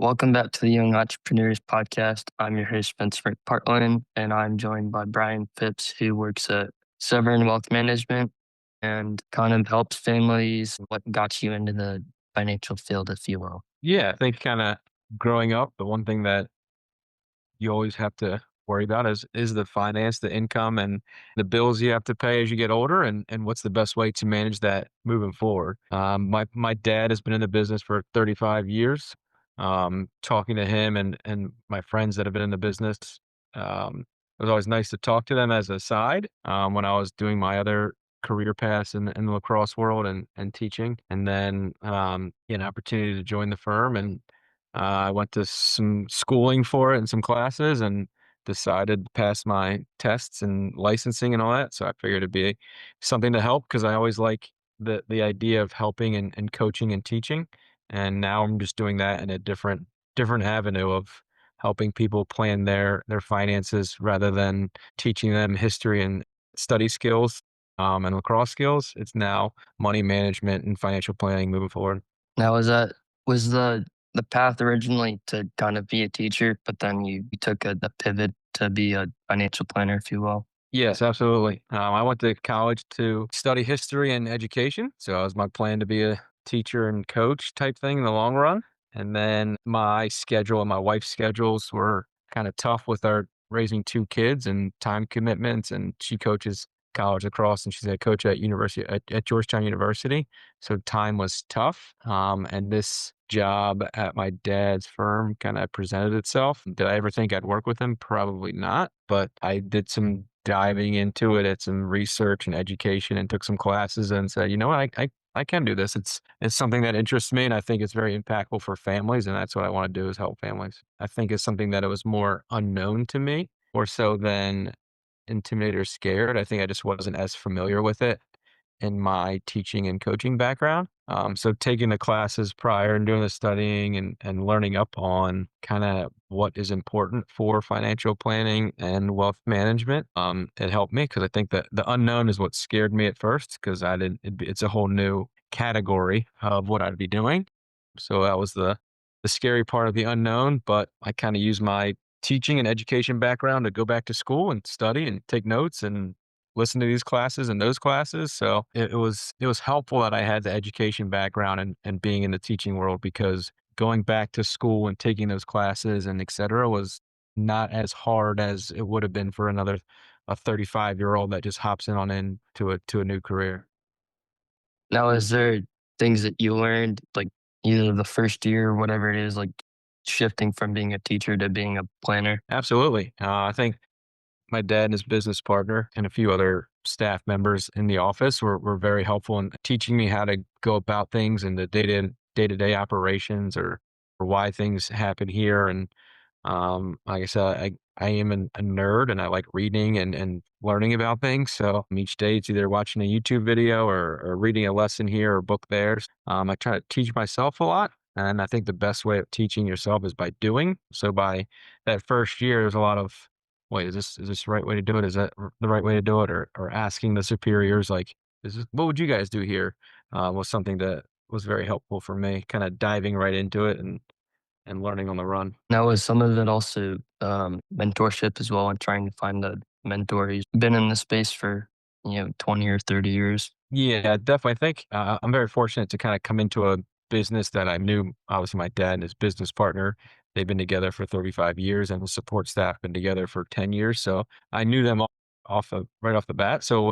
Welcome back to the Young Entrepreneurs Podcast. I'm your host, Spencer Partland, and I'm joined by Brian Phipps, who works at Severn Wealth Management and kind of helps families. What got you into the financial field, if you will? Yeah, I think kinda growing up, the one thing that you always have to worry about is the finance, the income, and the bills you have to pay as you get older, and what's the best way to manage that moving forward. My dad has been in the business for 35 years. Talking to him and my friends that have been in the business, it was always nice to talk to them as a side, when I was doing my other career paths in the lacrosse world and teaching, and then, an opportunity to join the firm, and I went to some schooling for it and some classes and decided to pass my tests and licensing and all that. So I figured it'd be something to help because I always like the idea of helping and coaching and teaching. And now I'm just doing that in a different avenue of helping people plan their finances rather than teaching them history and study skills and lacrosse skills. It's now money management and financial planning moving forward. Now, was the path originally to kind of be a teacher, but then you took a pivot to be a financial planner, if you will? Yes, absolutely. I went to college to study history and education. So it was my plan to be a teacher and coach type thing in the long run. And then my schedule and my wife's schedules were kind of tough with our raising two kids and time commitments. And she coaches college lacrosse and she's a coach at at Georgetown University. So time was tough. And this job at my dad's firm kind of presented itself. Did I ever think I'd work with him? Probably not. But I did some diving into it at some research and education and took some classes and said, you know what, I can do this. It's something that interests me and I think it's very impactful for families. And that's what I want to do is help families. I think it's something that it was more unknown to me, more so than intimidated or scared. I think I just wasn't as familiar with it in my teaching and coaching background. So taking the classes prior and doing the studying and learning up on kind of what is important for financial planning and wealth management, it helped me because I think that the unknown is what scared me at first because it's a whole new category of what I'd be doing. So that was the scary part of the unknown, but I kind of used my teaching and education background to go back to school and study and take notes and listen to these classes and those classes. So it was helpful that I had the education background and being in the teaching world because going back to school and taking those classes and et cetera was not as hard as it would have been for a 35-year-old that just hops in on in to a new career. Now, is there things that you learned, like either the first year or whatever it is, like shifting from being a teacher to being a planner? Absolutely. I think my dad and his business partner and a few other staff members in the office were very helpful in teaching me how to go about things and the day-to-day operations or why things happen here. And like I said, I am a nerd and I like reading and learning about things. So each day it's either watching a YouTube video or reading a lesson here or book there. I try to teach myself a lot. And I think the best way of teaching yourself is by doing. So by that first year, there's a lot of, wait, is this the right way to do it? Is that the right way to do it? Or asking the superiors, like, what would you guys do here? Was something that was very helpful for me, kind of diving right into it and learning on the run. Now, is some of it also mentorship as well and trying to find a mentor who's been in the space for, 20 or 30 years? Yeah, definitely. I think I'm very fortunate to kind of come into a business that I knew. Obviously, my dad and his business partner, they've been together for 35 years, and the support staff been together for 10 years. So I knew them right off the bat. So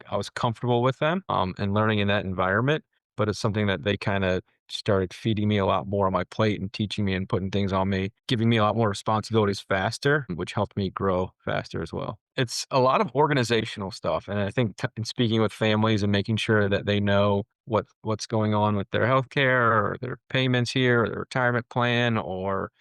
I was comfortable with them and learning in that environment. But it's something that they kind of started feeding me a lot more on my plate and teaching me and putting things on me, giving me a lot more responsibilities faster, which helped me grow faster as well. It's a lot of organizational stuff, and I think in speaking with families and making sure that they know what's going on with their healthcare or their payments here or their retirement plan or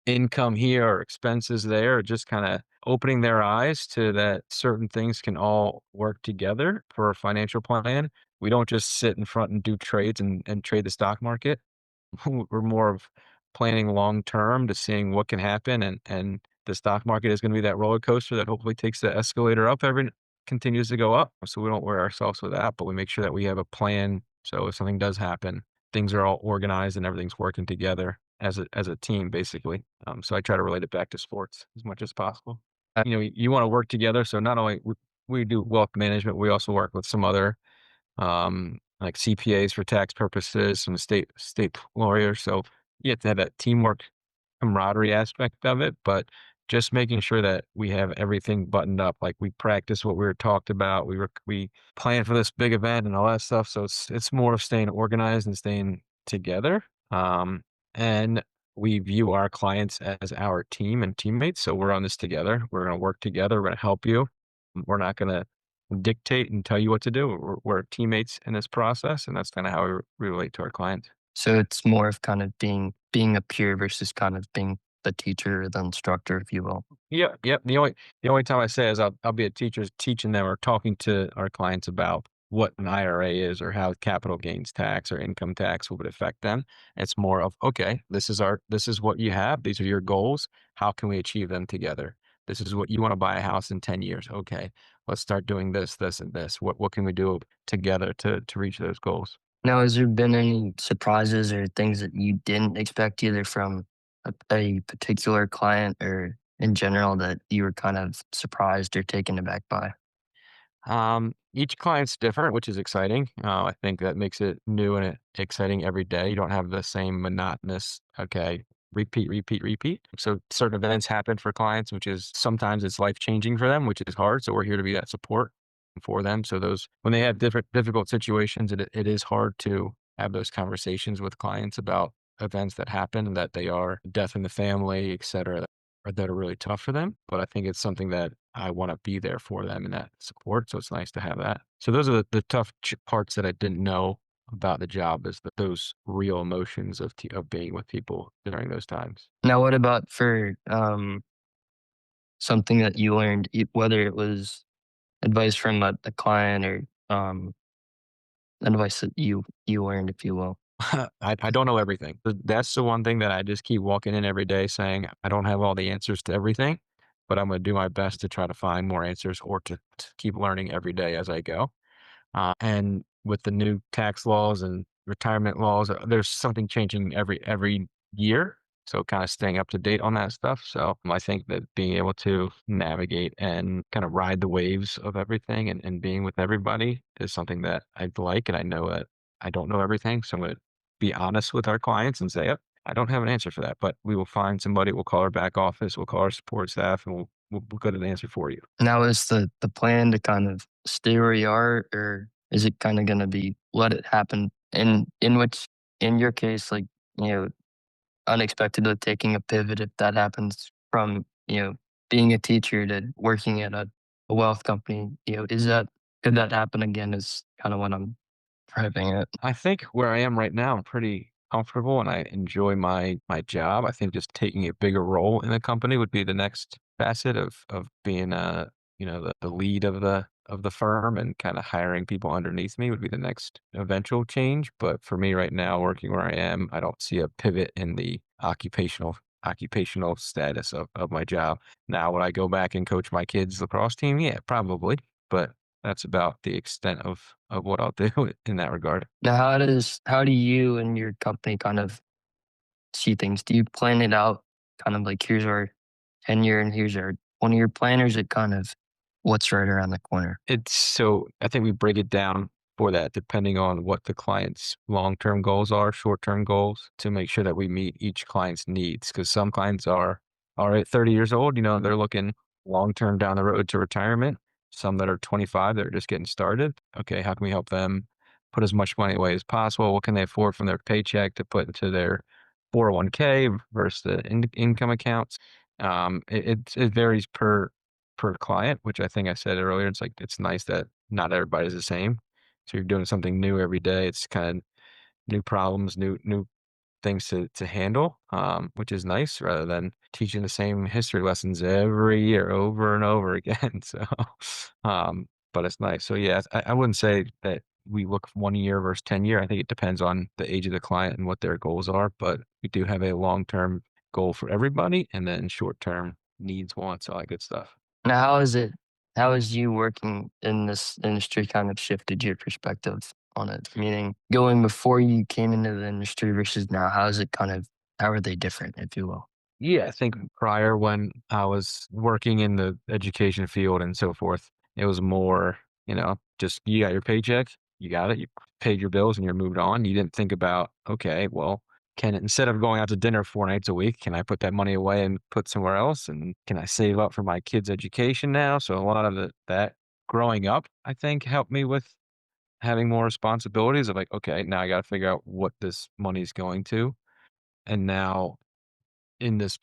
income here or expenses there, just kinda opening their eyes to that certain things can all work together for a financial plan. We don't just sit in front and do trades and trade the stock market. We're more of planning long term to seeing what can happen, and the stock market is gonna be that roller coaster that hopefully takes the escalator up continues to go up, so we don't wear ourselves with that, but we make sure that we have a plan, so if something does happen, things are all organized and everything's working together, as a team, basically. So I try to relate it back to sports as much as possible. Uh, You want to work together. So not only we do wealth management, we also work with some other like CPAs for tax purposes, some state lawyers. So you have to have that teamwork camaraderie aspect of it, but just making sure that we have everything buttoned up, like we practice what we were talked about, we plan for this big event and all that stuff. So it's more of staying organized and staying together. And we view our clients as our team and teammates. So we're on this together. We're going to work together. We're going to help you. We're not going to dictate and tell you what to do. We're teammates in this process, and that's kind of how we relate to our clients. so it's more of kind of being a peer versus kind of being the teacher or the instructor, if you will. Yeah, yep. The only time I say is I'll be a teacher teaching them or talking to our clients about what an IRA is or how capital gains tax or income tax would affect them. It's more of, okay, this is what you have. These are your goals. How can we achieve them together? This is what you want to buy a house in 10 years. Okay, let's start doing this, this, and this. What can we do together to reach those goals? Now, has there been any surprises or things that you didn't expect either from a particular client or in general that you were kind of surprised or taken aback by? Each client's different, which is exciting. I think that makes it new and exciting every day. You don't have the same monotonous, okay, repeat, repeat, repeat. So certain events happen for clients, which is sometimes it's life changing for them, which is hard. So we're here to be that support for them. So those when they have different difficult situations, it is hard to have those conversations with clients about events that happen that they are death in the family, et cetera, or that are really tough for them. But I think it's something that I want to be there for them and that support. So it's nice to have that. So those are the tough parts that I didn't know about the job is that those real emotions of being with people during those times. Now, what about for something that you learned, whether it was advice from a client or advice that you learned, if you will? I don't know everything. That's the one thing that I just keep walking in every day saying I don't have all the answers to everything, but I'm going to do my best to try to find more answers or to keep learning every day as I go. And with the new tax laws and retirement laws, there's something changing every year. So kind of staying up to date on that stuff. So I think that being able to navigate and kind of ride the waves of everything and being with everybody is something that I'd like. And I know that I don't know everything. So I'm going to be honest with our clients and say, "Yep, I don't have an answer for that, but we will find somebody. We'll call our back office. We'll call our support staff and we'll get an answer for you." Now, is the plan to kind of stay where you are, or is it kind of going to be let it happen? And in which, in your case, like you know, unexpectedly taking a pivot if that happens from being a teacher to working at a wealth company. Is that could that happen again? Is kind of what I'm driving at. I think where I am right now, I'm pretty comfortable and I enjoy my job. I think just taking a bigger role in the company would be the next facet of being the lead of the firm and kind of hiring people underneath me would be the next eventual change. But for me right now, working where I am, I don't see a pivot in the occupational status of my job. Now, would I go back and coach my kids' lacrosse team? Yeah, probably. But that's about the extent of what I'll do in that regard. Now, how do you and your company kind of see things? Do you plan it out kind of like here's our 10-year and here's our 20-year plan, or is it kind of what's right around the corner? It's so I think we break it down for that depending on what the client's long-term goals are, short-term goals, to make sure that we meet each client's needs. Because some clients are at 30 years old, they're looking long-term down the road to retirement. Some that are 25, they're just getting started. Okay, how can we help them put as much money away as possible? What can they afford from their paycheck to put into their 401k versus the income accounts? It varies per client, which I think I said earlier. It's like it's nice that not everybody's the same. So you're doing something new every day. It's kind of new problems, new things to handle, which is nice rather than teaching the same history lessons every year over and over again. So, but it's nice. So yeah, I wouldn't say that we look 1 year versus 10 year. I think it depends on the age of the client and what their goals are. But we do have a long term goal for everybody, and then short term needs, wants, all that good stuff. Now, how has you working in this industry kind of shifted your perspective on it? Meaning going before you came into the industry versus now, how has it kind of How are they different, if you will? Yeah, I think prior when I was working in the education field and so forth, it was more, just you got your paycheck, you got it, you paid your bills and you're moved on. You didn't think about, okay, well, instead of going out to dinner 4 nights a week, can I put that money away and put somewhere else? And can I save up for my kids' education now? So a lot of that growing up, I think, helped me with having more responsibilities of like, okay, now I got to figure out what this money's going to. And now in this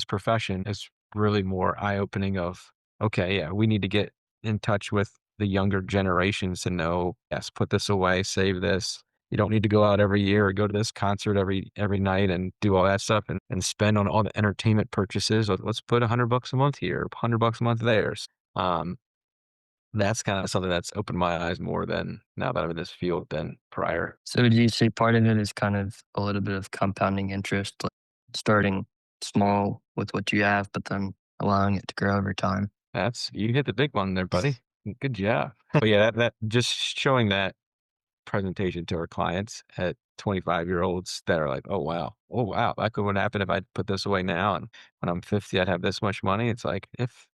profession is really more eye-opening of, okay, yeah, we need to get in touch with the younger generations to know, yes, put this away, save this. You don't need to go out every year or go to this concert every night and do all that stuff and spend on all the entertainment purchases. Let's put $100 a month here, $100 a month there. Um, that's kind of something that's opened my eyes more than now that I'm in this field than prior. So do you say part of it is kind of a little bit of compounding interest, like starting small with what you have, but then allowing it to grow over time? That's you hit the big one there, buddy. Good job. But yeah, that just showing that presentation to our clients at 25-year-olds that are like, oh wow, that could what happen if I put this away now, and when I'm 50, I'd have this much money. It's like if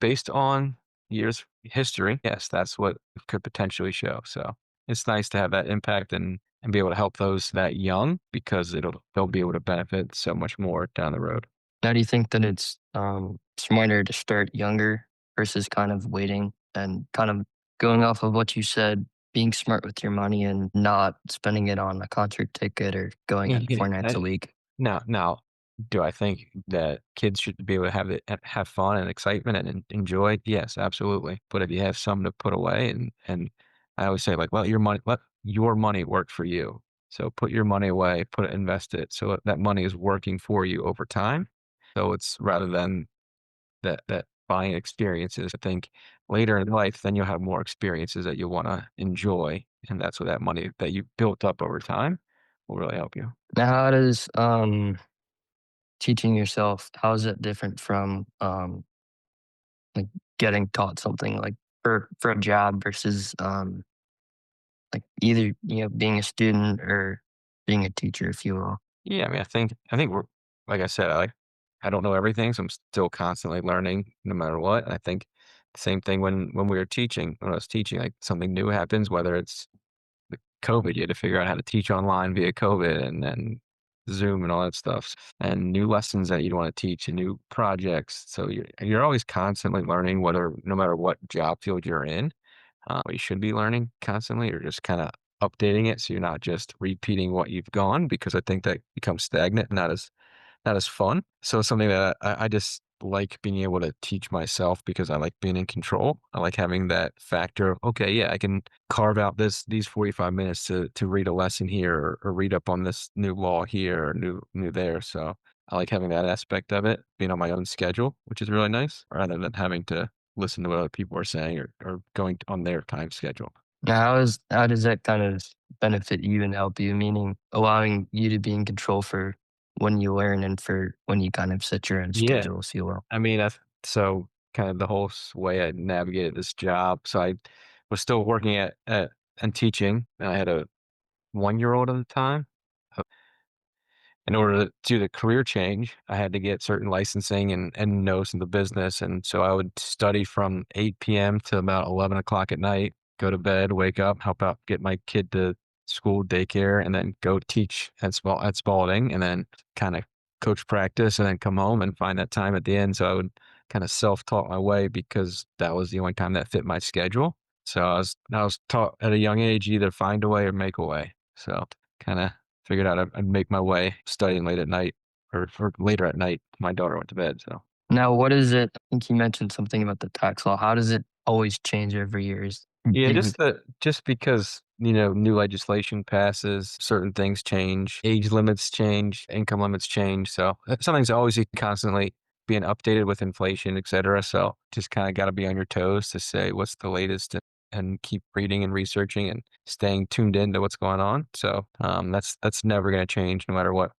based on years history, yes, that's what it could potentially show. So it's nice to have that impact and be able to help those that young because they'll be able to benefit so much more down the road. Now, do you think that it's smarter to start younger versus kind of waiting and kind of going off of what you said, being smart with your money and not spending it on a concert ticket or going out Yeah, 4 nights a week? now, do I think that kids should be able to have fun and excitement and enjoy? Yes, absolutely. But if you have something to put away, and I always say like, let your money work for you. So put your money away, invest it, so that money is working for you over time. So it's rather than that buying experiences. I think later in life, then you'll have more experiences that you want to enjoy, and that's what that money that you built up over time will really help you. Now, how does teaching yourself, how is it different from like getting taught something like for a job versus like either being a student or being a teacher, if you will? Yeah, I mean, I think we're like I said, I don't know everything, so I'm still constantly learning no matter what. And I think the same thing when we were teaching, when I was teaching, like something new happens, whether it's the COVID, you had to figure out how to teach online via COVID and then Zoom and all that stuff, and new lessons that you'd want to teach and new projects. So you're always constantly learning, whether no matter what job field you're in. What you should be learning constantly or just kind of updating it so you're not just repeating what you've gone because I think that becomes stagnant, not as fun. So it's something that I just like being able to teach myself because I like being in control. I like having that factor of, okay, yeah, I can carve out these 45 minutes to read a lesson here or read up on this new law here or new there. So I like having that aspect of it, being on my own schedule, which is really nice, rather than having to listen to what other people are saying or going on their time schedule. Now, how does that kind of benefit you and help you? Meaning allowing you to be in control for when you learn and for when you kind of set your own Yeah. schedule, if you will. I mean, so kind of the whole way I navigated this job. So I was still working at and teaching, and I had a 1 year old at the time. In order to do the career change, I had to get certain licensing and know some of the business. And so I would study from 8 p.m. to about 11 o'clock at night, go to bed, wake up, help out, get my kid to school, daycare, and then go teach at Spalding and then kind of coach practice and then come home and find that time at the end. So I would kind of self-taught my way because that was the only time that fit my schedule. So I was taught at a young age either find a way or make a way. So kind of figured out I'd make my way studying late at night or later at night. My daughter went to bed, so. Now, what is it? I think you mentioned something about the tax law. How does it always change every year? Yeah, Is just because, new legislation passes, certain things change, age limits change, income limits change, so, something's always constantly being updated with inflation, et cetera, so just kinda gotta be on your toes to say what's the latest and keep reading and researching and staying tuned into what's going on, so, that's never gonna change no matter what.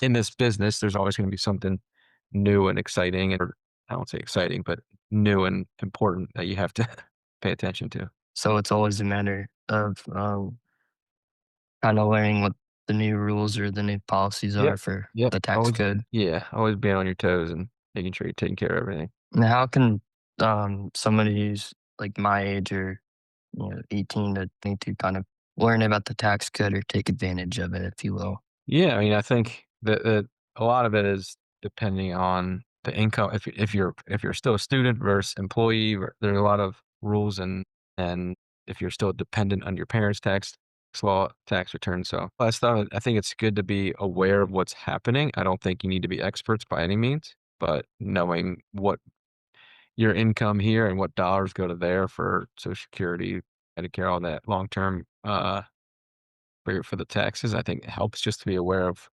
In this business, there's always gonna be something new and exciting, or I won't say exciting, but new and important that you have to pay attention to. so it's always a matter of kind of learning what the new rules or the new policies are Yep. for Yep. the tax Always, code. yeah, always being on your toes and making sure you're taking care of everything. Now, how can somebody who's like my age or 18 to 22 kind of learn about the tax code or take advantage of it, if you will? Yeah, I mean, I think that a lot of it is depending on the income. If you're still a student versus employee, there are a lot of rules, and if you're still dependent on your parents' law, tax return. So that stuff, I think it's good to be aware of what's happening. I don't think you need to be experts by any means, but knowing what your income here and what dollars go to there for Social Security, Medicare, all that long term for the taxes, I think it helps just to be aware of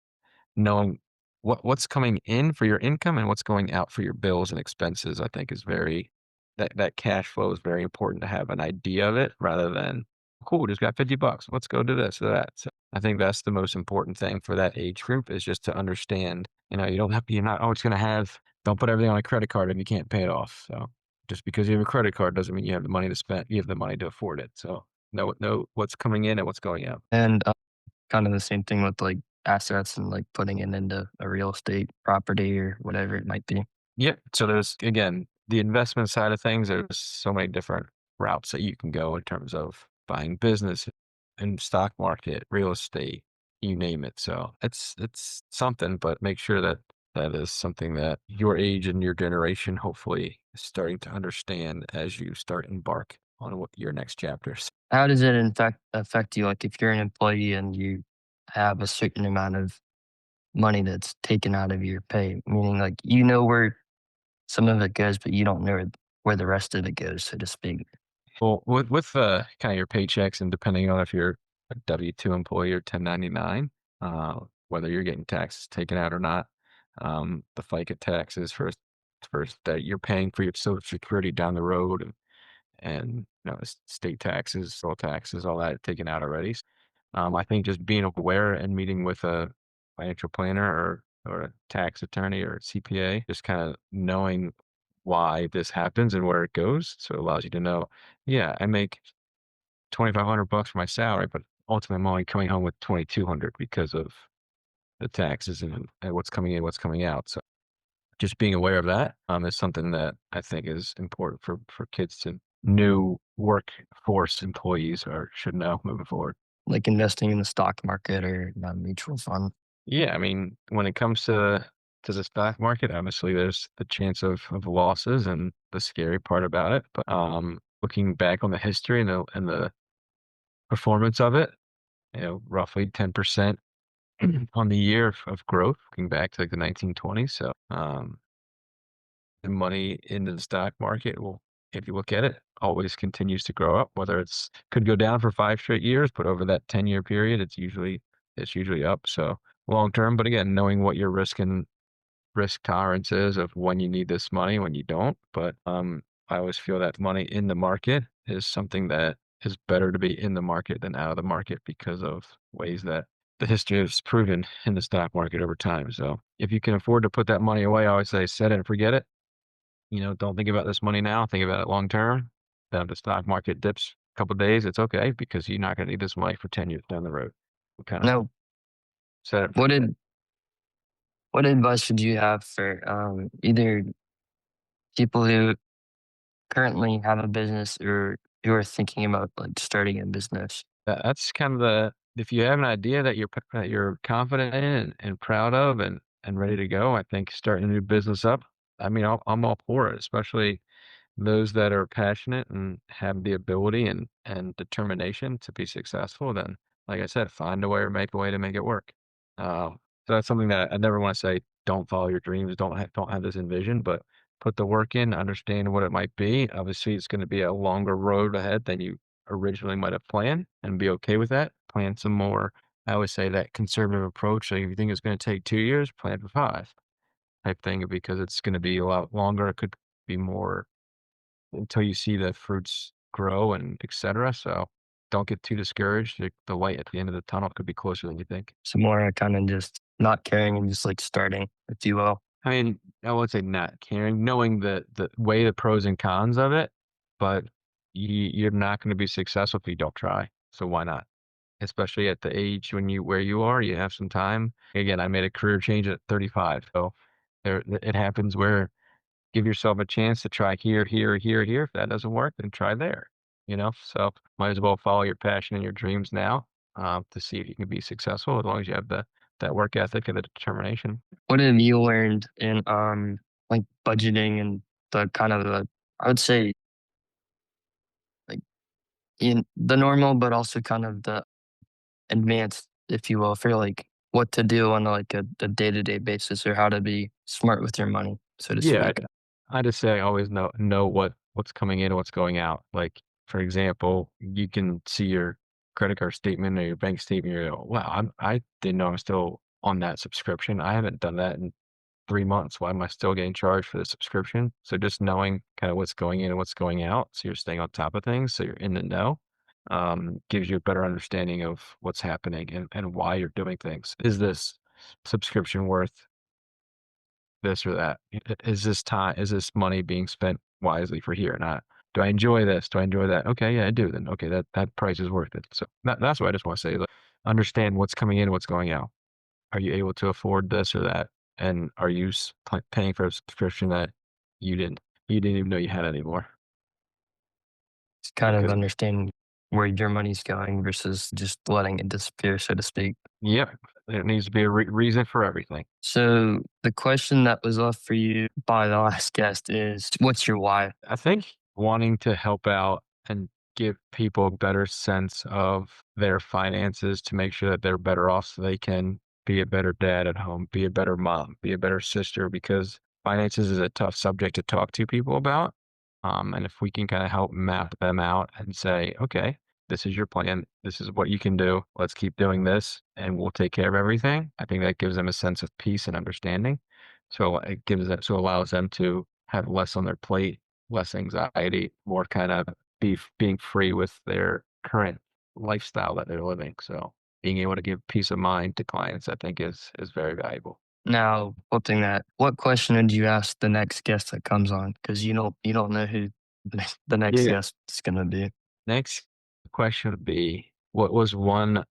knowing what's coming in for your income and what's going out for your bills and expenses. I think is very that cash flow is very important to have an idea of it rather than, cool, just got $50. Let's go do this or that. So I think that's the most important thing for that age group is just to understand, you don't have, you're not always going to have, don't put everything on a credit card and you can't pay it off. So just because you have a credit card doesn't mean you have the money to spend, you have the money to afford it. So know what's coming in and what's going out. And kind of the same thing with like assets and like putting it into a real estate property or whatever it might be. Yep. So there's, again, the investment side of things. There's so many different routes that you can go in terms of buying business and stock market, real estate, you name it. So it's something, but make sure that that is something that your age and your generation hopefully is starting to understand as you start embark on what your next chapters. How does it in fact affect you? Like if you're an employee and you have a certain amount of money that's taken out of your pay, meaning like where some of it goes, but you don't know where the rest of it goes, so to speak. Well, with kind of your paychecks and depending on if you're a W-2 employee or 1099, whether you're getting taxes taken out or not, the FICA taxes first that you're paying for your Social Security down the road, and state taxes, all taxes, all that taken out already. I think just being aware and meeting with a financial planner or a tax attorney or a CPA, just kind of knowing why this happens and where it goes. So it allows you to know, yeah, I make 2,500 bucks for my salary, but ultimately I'm only coming home with 2,200 because of the taxes and what's coming in, what's coming out. So just being aware of that is something that I think is important for kids to new workforce employees or should know moving forward. Like investing in the stock market or a mutual fund. Yeah, I mean, when it comes to the stock market, obviously there's the chance of losses and the scary part about it. But looking back on the history and the performance of it, roughly 10% on the year of growth, looking back to like the 1920s. So the money into the stock market will, if you look at it, always continues to grow up. Whether it's could go down for 5 straight years, but over that 10-year period, it's usually up. So long term, but again, knowing what your risk tolerance is of when you need this money, when you don't. But I always feel that money in the market is something that is better to be in the market than out of the market because of ways that the history has proven in the stock market over time. So if you can afford to put that money away, I always say set it and forget it. Don't think about this money now. Think about it long term. Then if the stock market dips a couple of days, it's okay because you're not going to need this money for 10 years down the road. We kind of No, set it and what forget it. did what advice would you have for either people who currently have a business or who are thinking about like starting a business? That's kind of if you have an idea that you're confident in and proud of and ready to go, I think starting a new business up, I mean, I'm all for it, especially those that are passionate and have the ability and determination to be successful. Then, like I said, find a way or make a way to make it work. So that's something that I never want to say, don't follow your dreams, don't have this envision, but put the work in, understand what it might be. Obviously, it's going to be a longer road ahead than you originally might have planned and be okay with that. Plan some more. I always say that conservative approach. So if you think it's going to take 2 years, plan for 5 type thing because it's going to be a lot longer. It could be more until you see the fruits grow and et cetera. So don't get too discouraged. The light at the end of the tunnel could be closer than you think. So more kind of just not caring and just like starting, if you will. I mean, I would say not caring, knowing the way the pros and cons of it, but you're not going to be successful if you don't try. So why not? especially at the age when you where you are, you have some time. Again, I made a career change at 35, so it happens where give yourself a chance to try here, here, here, here. If that doesn't work, then try there. So might as well follow your passion and your dreams now, to see if you can be successful as long as you have the that work ethic and the determination. What have you learned in like budgeting and the kind of the I would say like in the normal, but also kind of the advanced, if you will, for like what to do on like a day-to-day basis or how to be smart with your money, so to Yeah, speak. I just say I always know what's coming in and what's going out. Like, for example, you can see your credit card statement or your bank statement. You go, wow, I didn't know I'm still on that subscription. I haven't done that in 3 months. Why am I still getting charged for the subscription? So just knowing kind of what's going in and what's going out, so you're staying on top of things, so you're in the know, gives you a better understanding of what's happening and why you're doing things. Is this subscription worth this or that? Is this time? Is this money being spent wisely for here or not? Do I enjoy this? Do I enjoy that? Okay, yeah, I do. Then okay, that price is worth it. So that's what I just want to say. Like, understand what's coming in, what's going out. Are you able to afford this or that? And are you paying for a subscription that you didn't you didn't even know you had anymore? It's kind of Because understanding where your money's going versus just letting it disappear, so to speak. yeah, there needs to be a reason for everything. So the question that was left for you by the last guest is, what's your why? I think wanting to help out and give people a better sense of their finances to make sure that they're better off so they can be a better dad at home, be a better mom, be a better sister, because finances is a tough subject to talk to people about. And if we can kind of help map them out and say, okay, this is your plan, this is what you can do, let's keep doing this, and we'll take care of everything. I think that gives them a sense of peace and understanding. So it gives that, so allows them to have less on their plate, less anxiety, more kind of being free with their current lifestyle that they're living. So being able to give peace of mind to clients, I think is very valuable. Now, flipping that, what question would you ask the next guest that comes on? Because you don't know who the next Yeah. guest is going to be. Next question would be, what was one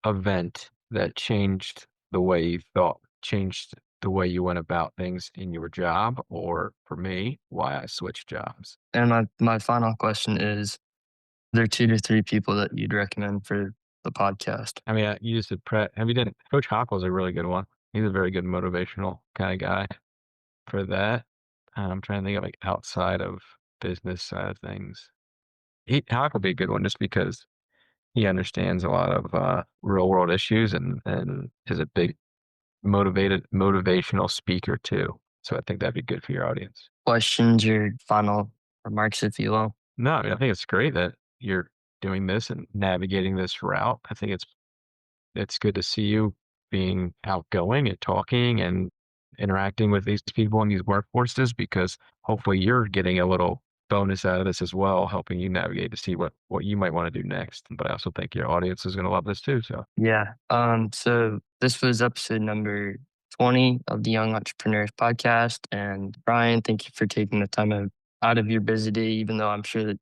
event that changed the way you thought, changed the way you went about things in your job, or for me, why I switched jobs? And my final question is, are there 2 to 3 people that you'd recommend for the podcast? I mean, you just said have you done Coach Hockel's a really good one. He's a very good motivational kind of guy for that. I'm trying to think of like outside of business side of things. Hockel would be a good one just because he understands a lot of real world issues and is a big motivational speaker too. So I think that'd be good for your audience. Questions or final remarks, if you will? No, I mean, I think it's great that you're doing this and navigating this route. I think it's good to see you being outgoing and talking and interacting with these people in these workforces because hopefully you're getting a little bonus out of this as well, helping you navigate to see what you might want to do next. But I also think your audience is going to love this too. So Yeah. So this was episode number 20 of the Young Entrepreneurs Podcast. And Brian, thank you for taking the time out of your busy day, even though I'm sure that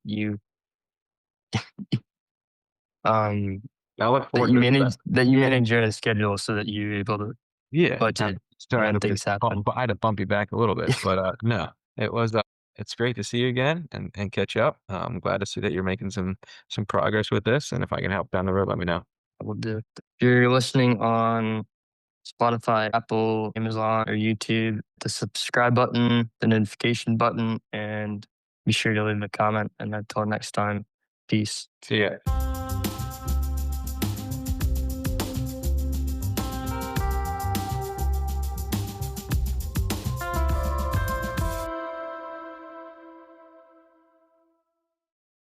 um I look forward to that. that you manage your schedule so that you're able to Yeah. budget Sorry, when things happen. I had to bump you back a little bit, but no, it was. It's great to see you again and catch up. I'm glad to see that you're making some progress with this, and if I can help down the road, let me know. I will do. If you're listening on Spotify, Apple, Amazon, or YouTube, the subscribe button, the notification button, and be sure to leave a comment. And until next time, peace. See ya.